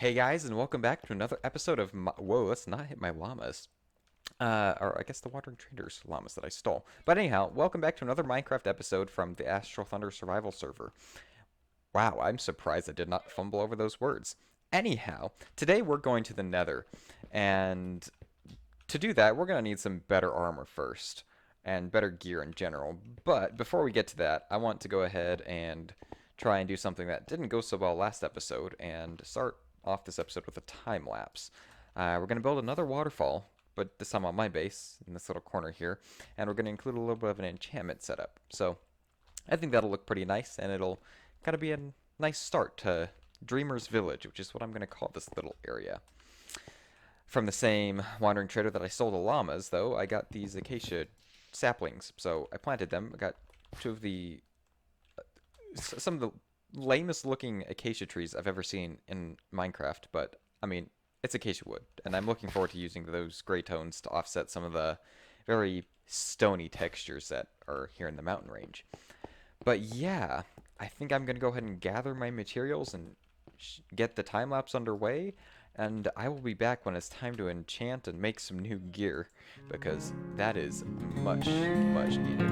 Hey guys, and welcome back to another episode of Whoa, let's not hit my llamas. Or I guess the Wandering Traders llamas that I stole. But anyhow, welcome back to another Minecraft episode from the Astral Thunder survival server. Wow, I'm surprised I did not fumble over those words. Anyhow, today we're going to the Nether, and to do that, we're going to need some better armor first, and better gear in general. But before we get to that, I want to go ahead and try and do something that didn't go so well last episode, and start off this episode with a time lapse. We're going to build another waterfall, but this time on my base, in this little corner here, and we're going to include a little bit of an enchantment setup. So I think that'll look pretty nice, and it'll kind of be a nice start to Dreamer's Village, which is what I'm going to call this little area. From the same wandering trader that I sold the llamas, though, I got these acacia saplings. So I planted them. I got two of the some of the lamest looking acacia trees I've ever seen in Minecraft, but I mean, it's acacia wood, and I'm looking forward to using those gray tones to offset some of the very stony textures that are here in the mountain range. But yeah, I think I'm going to go ahead and gather my materials and get the time lapse underway, and I will be back when it's time to enchant and make some new gear, because that is much, much needed.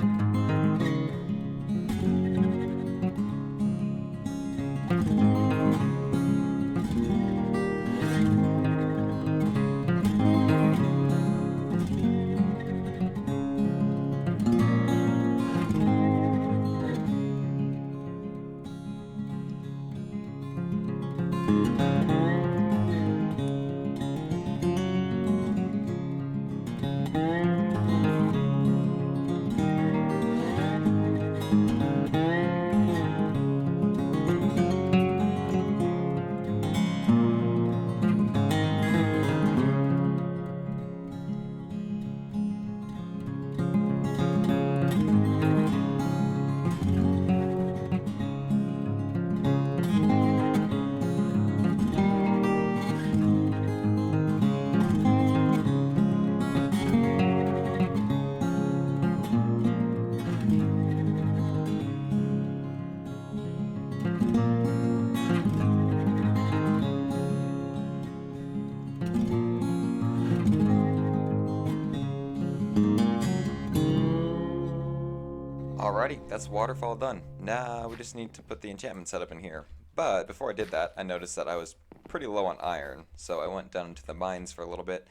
Alrighty, that's waterfall done. Now we just need to put the enchantment setup in here. But before I did that, I noticed that I was pretty low on iron, so I went down into the mines for a little bit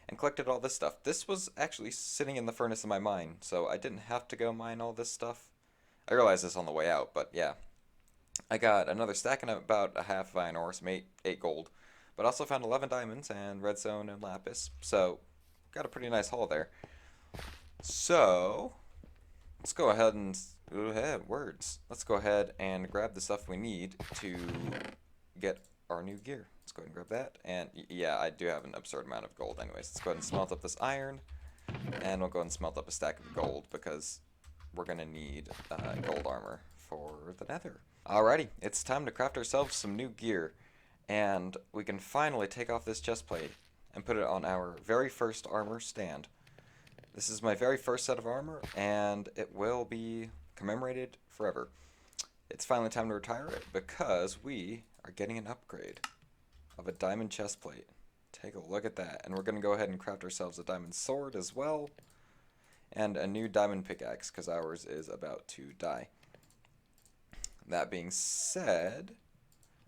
and collected all this stuff. This was actually sitting in the furnace of my mine, so I didn't have to go mine all this stuff. I realized this on the way out, but yeah. I got another stack and about a half of iron ore, some eight gold. But I also found 11 diamonds and redstone and lapis, so got a pretty nice haul there. So, let's go ahead and words. Let's go ahead and grab the stuff we need to get our new gear. Let's go ahead and grab that. And yeah, I do have an absurd amount of gold anyways. Let's go ahead and smelt up this iron. And we'll go ahead and smelt up a stack of gold because we're going to need gold armor for the nether. Alrighty, it's time to craft ourselves some new gear. And we can finally take off this chest plate and put it on our very first armor stand. This is my very first set of armor, and it will be commemorated forever. It's finally time to retire it because we are getting an upgrade of a diamond chest plate. Take a look at that. And we're going to go ahead and craft ourselves a diamond sword as well, and a new diamond pickaxe because ours is about to die. That being said,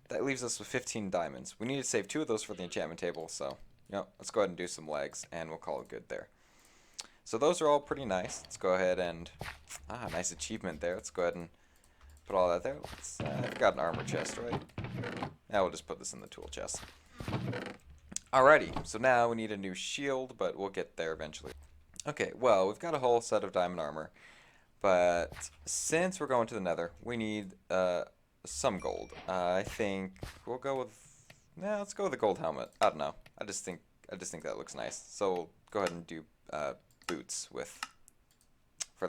that leaves us with 15 diamonds. We need to save 2 of those for the enchantment table, so let's go ahead and do some legs, and we'll call it good there. So those are all pretty nice. Let's go ahead and, nice achievement there. Let's go ahead and put all that there. I've got an armor chest, right? Now we'll just put this in the tool chest. Alrighty, so now we need a new shield, but we'll get there eventually. Okay, well, we've got a whole set of diamond armor, but since we're going to the nether, we need some gold. I think we'll go with, let's go with the gold helmet. I don't know. I just think that looks nice. So we'll go ahead and do boots for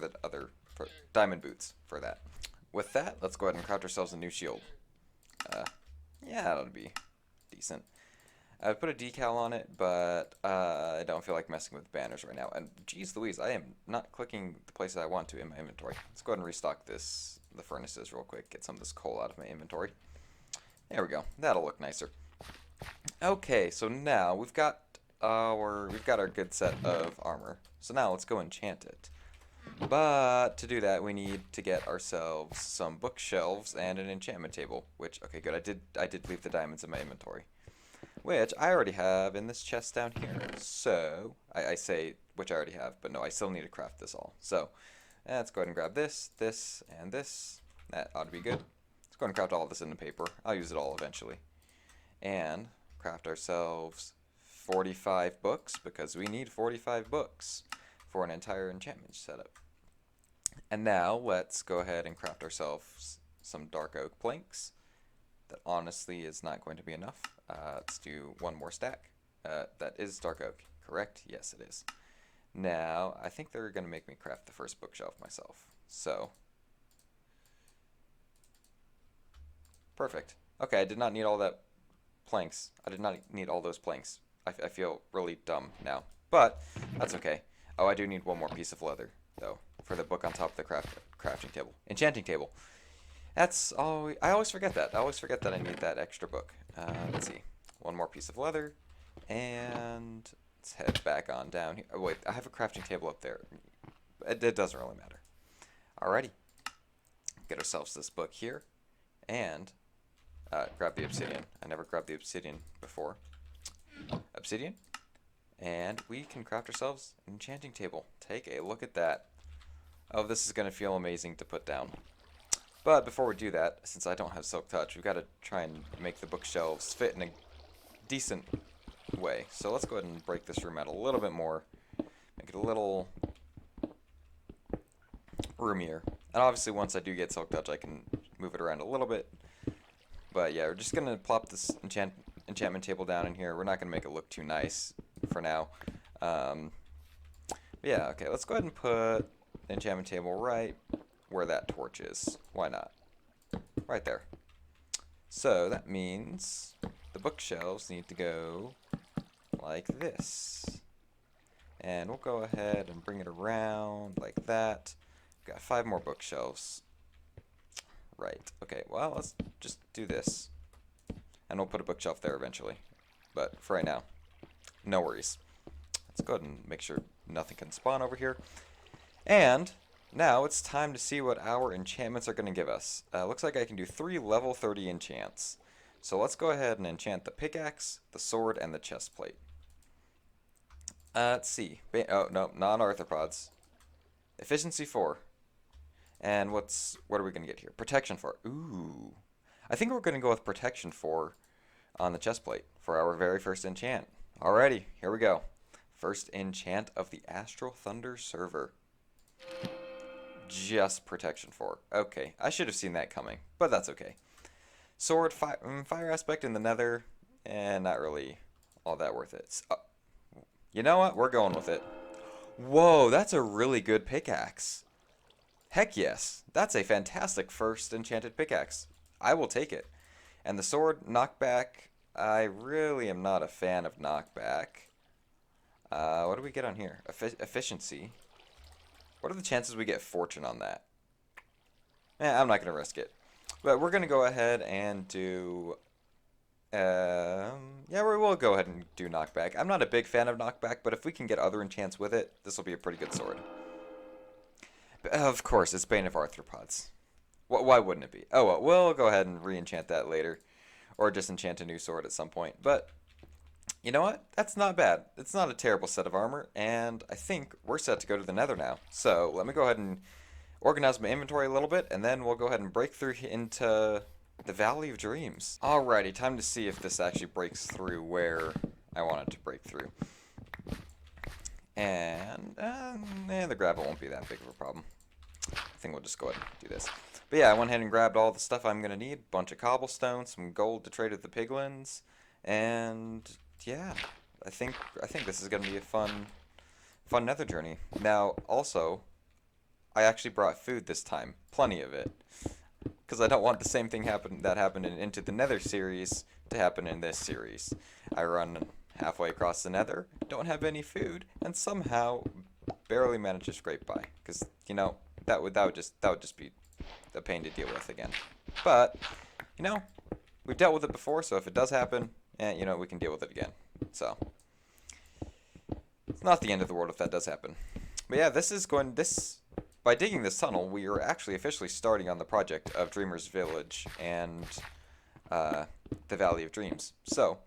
diamond boots for that. With that, let's go ahead and craft ourselves a new shield. Yeah, that'll be decent. I would put a decal on it, but I don't feel like messing with banners right now. And geez Louise, I am not clicking the places I want to in my inventory. Let's go ahead and restock the furnaces real quick. Get some of this coal out of my inventory. There we go. That'll look nicer. Okay, so now we've got our good set of armor. So now let's go enchant it. But to do that, we need to get ourselves some bookshelves and an enchantment table. Which, okay, good. I did leave the diamonds in my inventory, which I already have in this chest down here. So I say which I already have, but no, I still need to craft this all. So let's go ahead and grab this, this, and this. That ought to be good. Let's go ahead and craft all this in the paper. I'll use it all eventually. And craft ourselves 45 books because we need 45 books for an entire enchantment setup. And now let's go ahead and craft ourselves some dark oak planks. That honestly is not going to be enough. Let's do one more stack. That is dark oak, correct? Yes, it is. Now, I think they're going to make me craft the first bookshelf myself. So, perfect. Okay, I did not need all that planks. I did not need all those planks. I feel really dumb now. But, that's okay. Oh, I do need one more piece of leather, though, for the book on top of the crafting table. Enchanting table. That's all. I always forget that. I always forget that I need that extra book. Let's see. One more piece of leather. And let's head back on down here. Oh, wait, I have a crafting table up there. It doesn't really matter. Alrighty. Get ourselves this book here. And grab the obsidian. I never grabbed the obsidian before. Obsidian. And we can craft ourselves an enchanting table. Take a look at that. Oh, this is going to feel amazing to put down. But before we do that, since I don't have Silk Touch, we've got to try and make the bookshelves fit in a decent way. So let's go ahead and break this room out a little bit more. Make it a little roomier. And obviously once I do get Silk Touch, I can move it around a little bit. But yeah, we're just going to plop this enchantment table down in here. We're not going to make it look too nice for now. But yeah, okay, let's go ahead and put the enchantment table right where that torch is. Why not? Right there. So that means the bookshelves need to go like this. And we'll go ahead and bring it around like that. We've got 5 more bookshelves. Right. Okay, well, let's just do this. And we'll put a bookshelf there eventually. But for right now, no worries. Let's go ahead and make sure nothing can spawn over here. And now it's time to see what our enchantments are going to give us. Looks like I can do 3 level 30 enchants. So let's go ahead and enchant the pickaxe, the sword, and the chest plate. Let's see. Oh, no, non-arthropods. Efficiency 4. And what are we going to get here? Protection 4. Ooh. I think we're going to go with protection 4 on the chest plate for our very first enchant. Alrighty, here we go. First enchant of the Astral Thunder server. Just protection 4. Okay, I should have seen that coming, but that's okay. Sword, fire aspect in the nether, and not really all that worth it. You know what? We're going with it. Whoa, that's a really good pickaxe. Heck yes, that's a fantastic first enchanted pickaxe. I will take it. And the sword, knockback, I really am not a fan of knockback. What do we get on here? Efficiency. What are the chances we get fortune on that? I'm not going to risk it. But we're going to go ahead and do... yeah, we will go ahead and do knockback. I'm not a big fan of knockback, but if we can get other enchants with it, this will be a pretty good sword. But of course, it's Bane of Arthropods. Why wouldn't it be? Oh, well, we'll go ahead and re-enchant that later. Or just enchant a new sword at some point. But, you know what? That's not bad. It's not a terrible set of armor, and I think we're set to go to the nether now. So, let me go ahead and organize my inventory a little bit, and then we'll go ahead and break through into the Valley of Dreams. Alrighty, time to see if this actually breaks through where I want it to break through. And, the gravel won't be that big of a problem. I think we'll just go ahead and do this. But yeah, I went ahead and grabbed all the stuff I'm going to need. Bunch of cobblestone, some gold to trade with the piglins. And, yeah, I think this is going to be a fun nether journey. Now, also, I actually brought food this time. Plenty of it. Because I don't want the same thing that happened in Into the Nether series to happen in this series. I run halfway across the nether, don't have any food, and somehow barely manage to scrape by. Because, you know, that would just be a pain to deal with again. But, you know, we've dealt with it before, so if it does happen, And, you know, we can deal with it again. So, it's not the end of the world if that does happen. But yeah, by digging this tunnel, we are actually officially starting on the project of Dreamer's Village and the Valley of Dreams. So,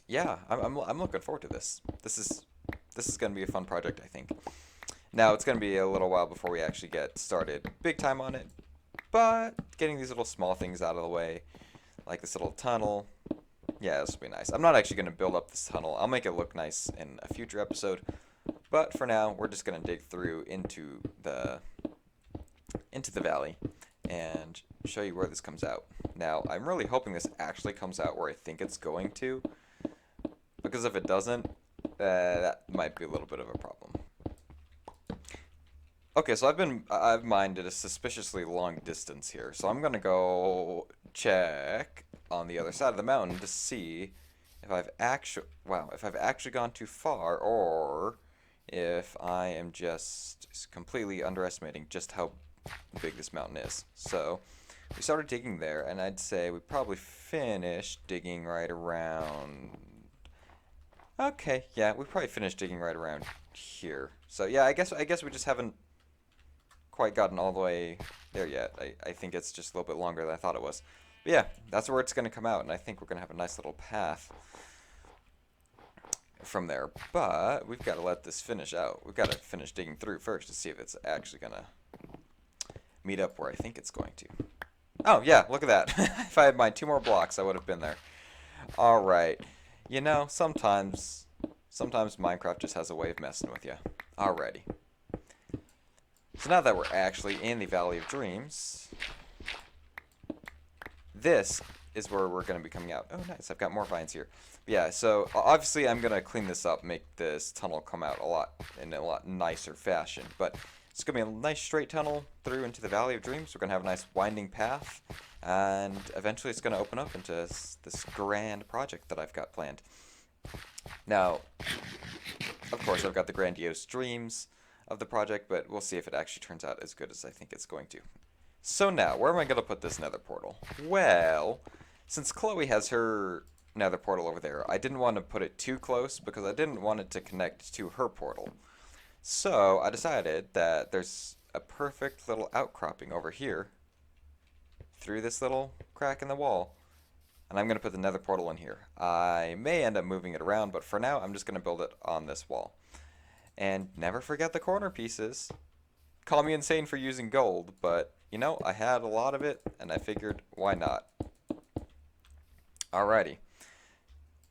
yeah, I'm looking forward to this. This is going to be a fun project, I think. Now, it's going to be a little while before we actually get started big time on it, but getting these little small things out of the way, like this little tunnel, yeah, this will be nice. I'm not actually going to build up this tunnel. I'll make it look nice in a future episode, but for now, we're just going to dig through into the valley and show you where this comes out. Now, I'm really hoping this actually comes out where I think it's going to, because if it doesn't, that might be a little bit of a problem. Okay, so I've mined at a suspiciously long distance here, so I'm gonna go check on the other side of the mountain to see if I've actually gone too far, or if I am just completely underestimating just how big this mountain is. So we started digging there, and I'd say we probably finished digging right around. Okay, yeah, we probably finished digging right around here. So yeah, I guess we just haven't quite gotten all the way there yet. I think it's just a little bit longer than I thought it was. But yeah, that's where it's going to come out, and I think we're going to have a nice little path from there. But we've got to let this finish out. We've got to finish digging through first to see if it's actually going to meet up where I think it's going to. Oh, yeah, look at that. If I had mined 2 more blocks, I would have been there. Alright. You know, sometimes Minecraft just has a way of messing with you. Alrighty. So now that we're actually in the Valley of Dreams, this is where we're going to be coming out. Oh, nice. I've got more vines here. But yeah, so obviously I'm going to clean this up, make this tunnel come out in a lot nicer fashion. But it's going to be a nice straight tunnel through into the Valley of Dreams. We're going to have a nice winding path. And eventually it's going to open up into this grand project that I've got planned. Now, of course, I've got the grandiose dreams of the project, but we'll see if it actually turns out as good as I think it's going to. So now, where am I going to put this nether portal? Well, since Chloe has her nether portal over there, I didn't want to put it too close because I didn't want it to connect to her portal. So I decided that there's a perfect little outcropping over here through this little crack in the wall, and I'm going to put the nether portal in here. I may end up moving it around, but for now I'm just going to build it on this wall. And never forget the corner pieces. Call me insane for using gold, but, you know, I had a lot of it, and I figured, why not? Alrighty.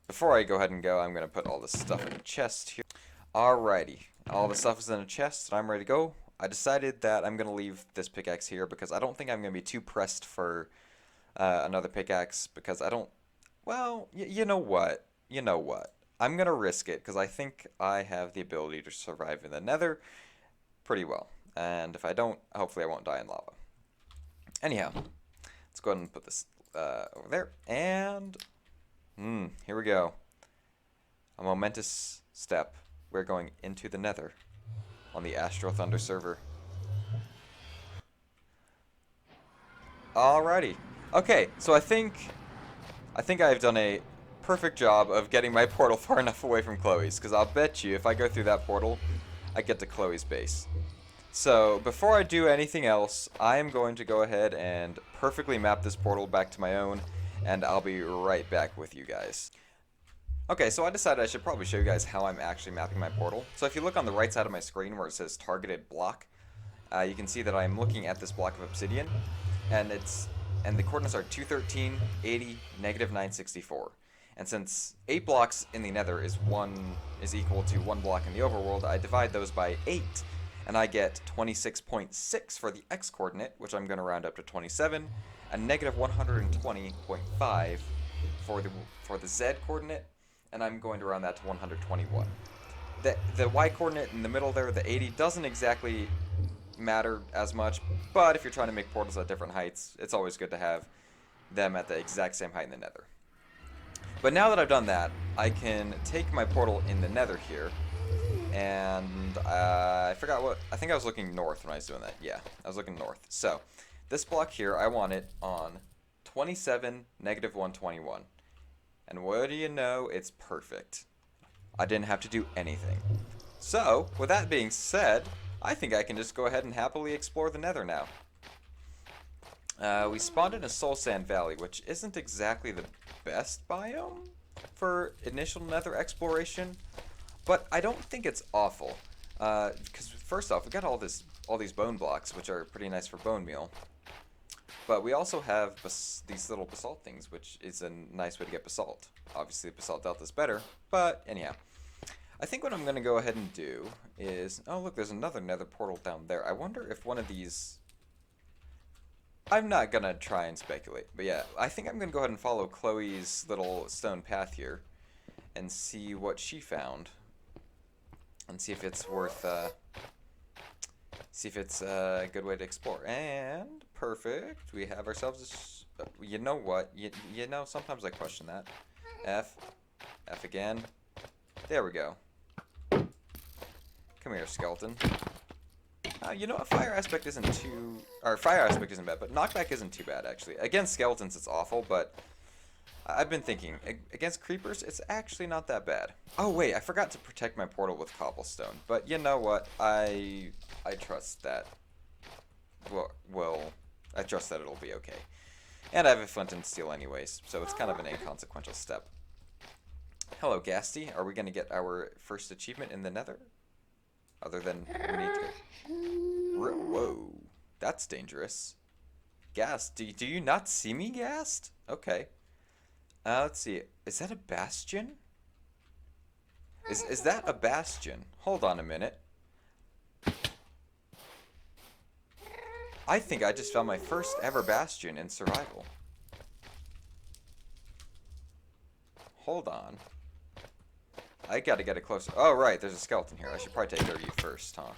Before I go ahead and go, I'm going to put all this stuff in a chest here. Alrighty. All the stuff is in a chest, and I'm ready to go. I decided that I'm going to leave this pickaxe here because I don't think I'm going to be too pressed for another pickaxe, because I don't... Well, you know what? You know what? I'm going to risk it because I think I have the ability to survive in the nether pretty well. And if I don't, hopefully I won't die in lava. Anyhow, let's go ahead and put this over there. And here we go. A momentous step. We're going into the nether on the Astral Thunder server. Alrighty. Okay, so I think I've done a perfect job of getting my portal far enough away from Chloe's, because I'll bet you if I go through that portal, I get to Chloe's base. So before I do anything else, I am going to go ahead and perfectly map this portal back to my own, and I'll be right back with you guys. Okay, so I decided I should probably show you guys how I'm actually mapping my portal. So if you look on the right side of my screen where it says targeted block, you can see that I'm looking at this block of obsidian, and the coordinates are 213, 80, negative 964. And since 8 blocks in the nether is equal to 1 block in the overworld, I divide those by 8, and I get 26.6 for the x coordinate, which I'm going to round up to 27, and negative 120.5 for the z coordinate, and I'm going to round that to 121. The y coordinate in the middle there, the 80, doesn't exactly matter as much, but if you're trying to make portals at different heights, it's always good to have them at the exact same height in the nether. But now that I've done that, I can take my portal in the nether here, and I forgot what, I think I was looking north when I was doing that. Yeah, I was looking north. So this block here, I want it on 27, negative 121. And what do you know? It's perfect. I didn't have to do anything. So, with that being said, I think I can just go ahead and happily explore the Nether now. We spawned in a Soul Sand Valley, which isn't exactly the best biome for initial Nether exploration, but I don't think it's awful. Because first off, we got all these bone blocks, which are pretty nice for bone meal. But we also have these little basalt things, which is a nice way to get basalt. Obviously, basalt delta is better, but anyhow. I think what I'm going to go ahead and do is... Oh, look, there's another Nether Portal down there. I wonder if one of these... I'm not going to try and speculate, but yeah, I think I'm going to go ahead and follow Chloe's little stone path here and see what she found. And see if it's worth... see if it's a good way to explore. And perfect. We have ourselves a you know what? You know, sometimes I question that. F again. There we go. Come here, skeleton. You know what? Fire aspect isn't bad, but knockback isn't too bad actually. Against skeletons, it's awful, but I've been thinking against creepers, it's actually not that bad. Oh wait, I forgot to protect my portal with cobblestone, but you know what? I trust that. Well, I trust that it'll be okay. And I have a flint and steel anyways, so it's kind of an inconsequential step. Hello, Gasty. Are we going to get our first achievement in the Nether? Other than we need to... Whoa, that's dangerous. Ghast, do you not see me, Ghast? Okay. Let's see. Is that a bastion? Is that a bastion? Hold on a minute. I think I just found my first ever bastion in survival. Hold on. I gotta get it closer. Oh, right, there's a skeleton here. I should probably take care of you first, huh?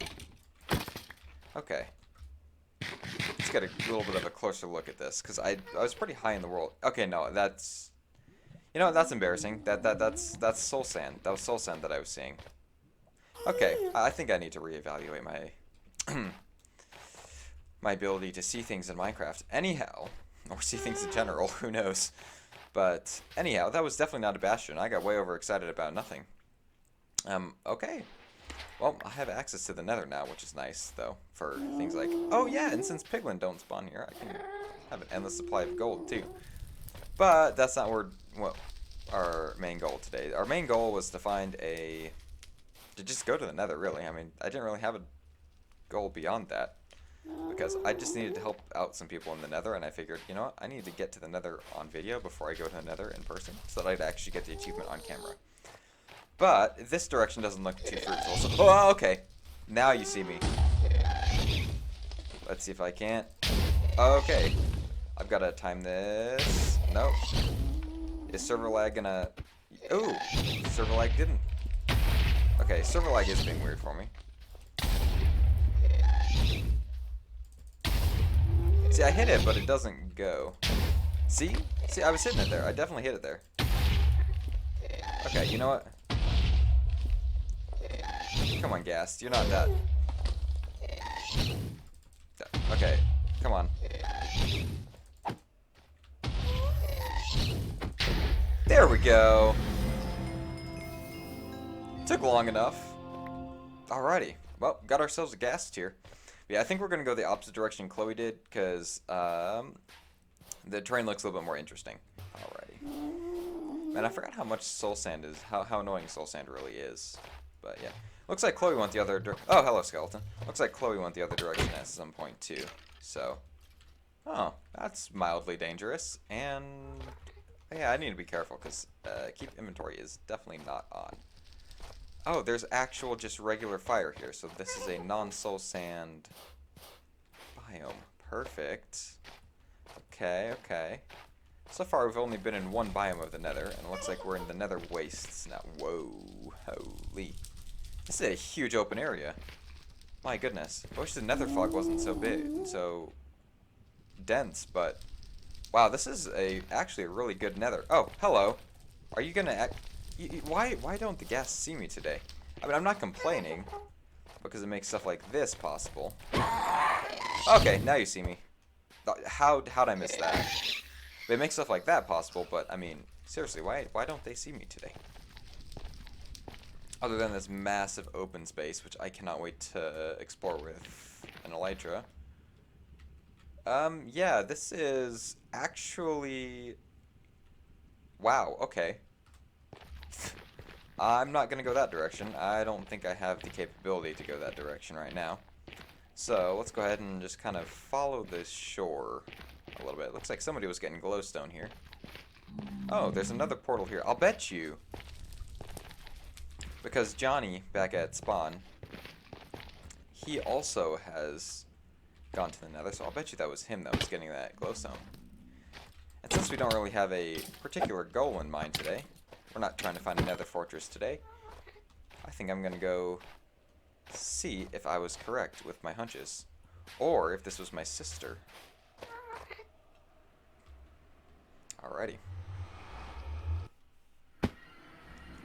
Okay. Let's get a little bit of a closer look at this, because I was pretty high in the world. Okay, no, that's... You know, that's embarrassing. That's soul sand. That was soul sand that I was seeing. Okay, I think I need to reevaluate my... my ability to see things in Minecraft. Anyhow, or see things in general, who knows. But anyhow, that was definitely not a bastion. I got way overexcited about nothing. Okay. Well, I have access to the Nether now, which is nice, though, for things like... Oh, yeah, and since piglin don't spawn here, I can have an endless supply of gold, too. But that's not what our main goal today. Our main goal was to find a... to just go to the Nether, really. I mean, I didn't really have a goal beyond that. Because I just needed to help out some people in the Nether, and I figured, you know what, I need to get to the Nether on video before I go to the Nether in person, so that I'd actually get the achievement on camera. But this direction doesn't look too fruitful, so... Oh, okay. Now you see me. Let's see if I can't. Okay. I've got to time this. Nope. Is server lag gonna... Ooh! Server lag didn't. Okay, server lag is being weird for me. See, I hit it, but it doesn't go. See? See, I was hitting it there. I definitely hit it there. Okay, you know what? Come on, Ghast. You're not that... Okay, come on. There we go. Took long enough. Alrighty. Well, got ourselves a Ghast here. Yeah, I think we're going to go the opposite direction Chloe did, because the terrain looks a little bit more interesting. Alrighty. Man, I forgot how much soul sand is, how annoying soul sand really is. But yeah. Looks like Chloe went the other direction. Oh, hello, skeleton. Looks like Chloe went the other direction at some point, too. So, oh, that's mildly dangerous. And, yeah, I need to be careful, because keep inventory is definitely not on. Oh, there's actual just regular fire here, so this is a non-soul sand biome. Perfect. Okay, okay. So far we've only been in one biome of the Nether, and it looks like we're in the Nether wastes now. Whoa, holy. This is a huge open area. My goodness. I wish the Nether fog wasn't so big and so dense, but wow, this is actually a really good Nether. Oh, hello. Are you gonna why don't the Ghasts see me today? I mean, I'm not complaining, because it makes stuff like this possible. Okay, now you see me. How'd I miss that? It makes stuff like that possible, but I mean, Seriously, why don't they see me today? Other than this massive open space, which I cannot wait to explore with an elytra. Yeah, this is actually... Wow, okay. I'm not gonna go that direction. I don't think I have the capability to go that direction right now. So, let's go ahead and just kind of follow this shore a little bit. Looks like somebody was getting glowstone here. Oh, there's another portal here. I'll bet you, because Johnny, back at spawn, he also has gone to the nether, so I'll bet you that was him that was getting that glowstone. And since we don't really have a particular goal in mind today, we're not trying to find a nether fortress today, I think I'm going to go see if I was correct with my hunches, or if this was my sister. Alrighty.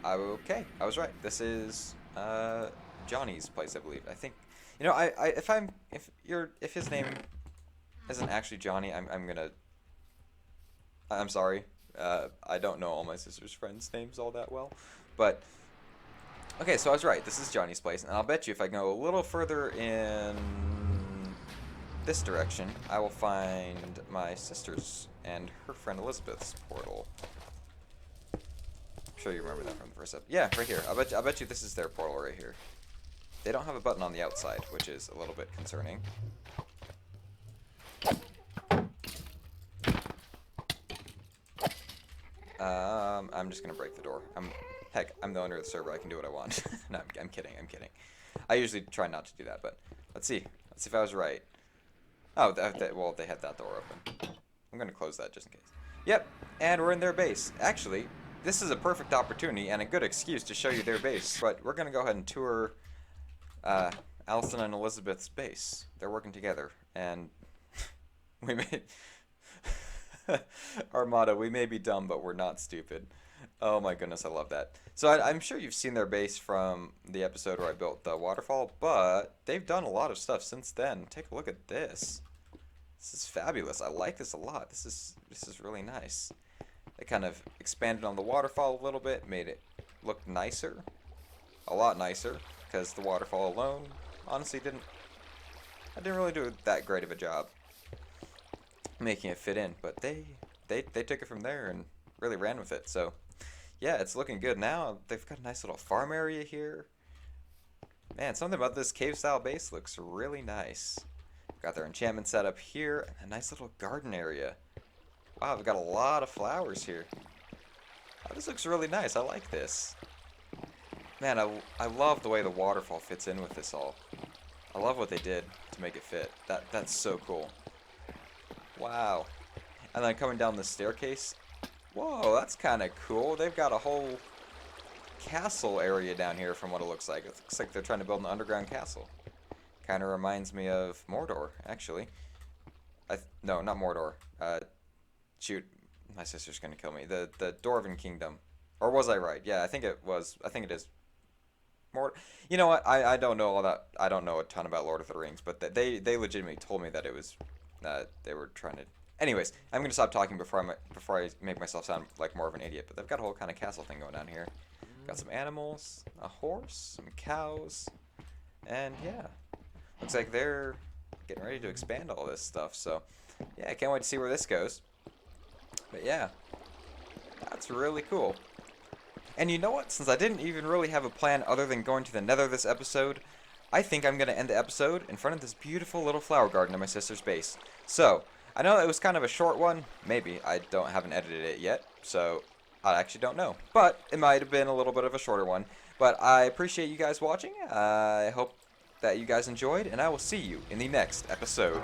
Okay, I was right. This is Johnny's place, I believe. I think, you know, if his name isn't actually Johnny, I'm sorry. I don't know all my sister's friends' names all that well, but okay, so I was right. This is Johnny's place, and I'll bet you if I go a little further in this direction, I will find my sister's and her friend Elizabeth's portal. I'm sure you remember that from the first episode. Yeah, right here. I bet you this is their portal right here. They don't have a button on the outside, which is a little bit concerning. I'm just gonna break the door. Heck, I'm the owner of the server. I can do what I want. No, I'm kidding. I'm kidding. I usually try not to do that, but let's see. Let's see if I was right. Oh, well, they had that door open. I'm gonna close that just in case. Yep, and we're in their base. Actually, this is a perfect opportunity and a good excuse to show you their base. But we're gonna go ahead and tour Allison and Elizabeth's base. They're working together, and we made our motto: we may be dumb, but we're not stupid. Oh my goodness, I love that. So I'm sure you've seen their base from the episode where I built the waterfall, but they've done a lot of stuff since then. Take a look at this. This is fabulous. I like this a lot. This is really nice. They kind of expanded on the waterfall a little bit, made it look nicer, a lot nicer, because the waterfall alone, honestly, I didn't really do that great of a job making it fit in. But they took it from there and really ran with it. So yeah, it's looking good now. They've got a nice little farm area here. Man, something about this cave-style base looks really nice. Got their enchantment set up here, and a nice little garden area. Wow, we've got a lot of flowers here. Oh, this looks really nice. I like this. Man, I love the way the waterfall fits in with this all. I love what they did to make it fit. That's so cool. Wow. And then coming down the staircase. Whoa, that's kind of cool. They've got a whole castle area down here from what it looks like. It looks like they're trying to build an underground castle. Kind of reminds me of Mordor, actually. No, not Mordor. Shoot, my sister's gonna kill me. The Dwarven Kingdom. Or was I right? Yeah, I think it is. You know what? I don't know all that. I don't know a ton about Lord of the Rings, but they legitimately told me that it was they were trying to. Anyways, I'm gonna stop talking before I make myself sound like more of an idiot. But they've got a whole kind of castle thing going on here. Got some animals, a horse, some cows, and yeah, looks like they're getting ready to expand all this stuff. So yeah, I can't wait to see where this goes. But yeah, that's really cool. And you know what? Since I didn't even really have a plan other than going to the nether this episode, I think I'm going to end the episode in front of this beautiful little flower garden in my sister's base. So, I know it was kind of a short one. Maybe. I haven't edited it yet, so I actually don't know. But it might have been a little bit of a shorter one. But I appreciate you guys watching. I hope that you guys enjoyed, and I will see you in the next episode.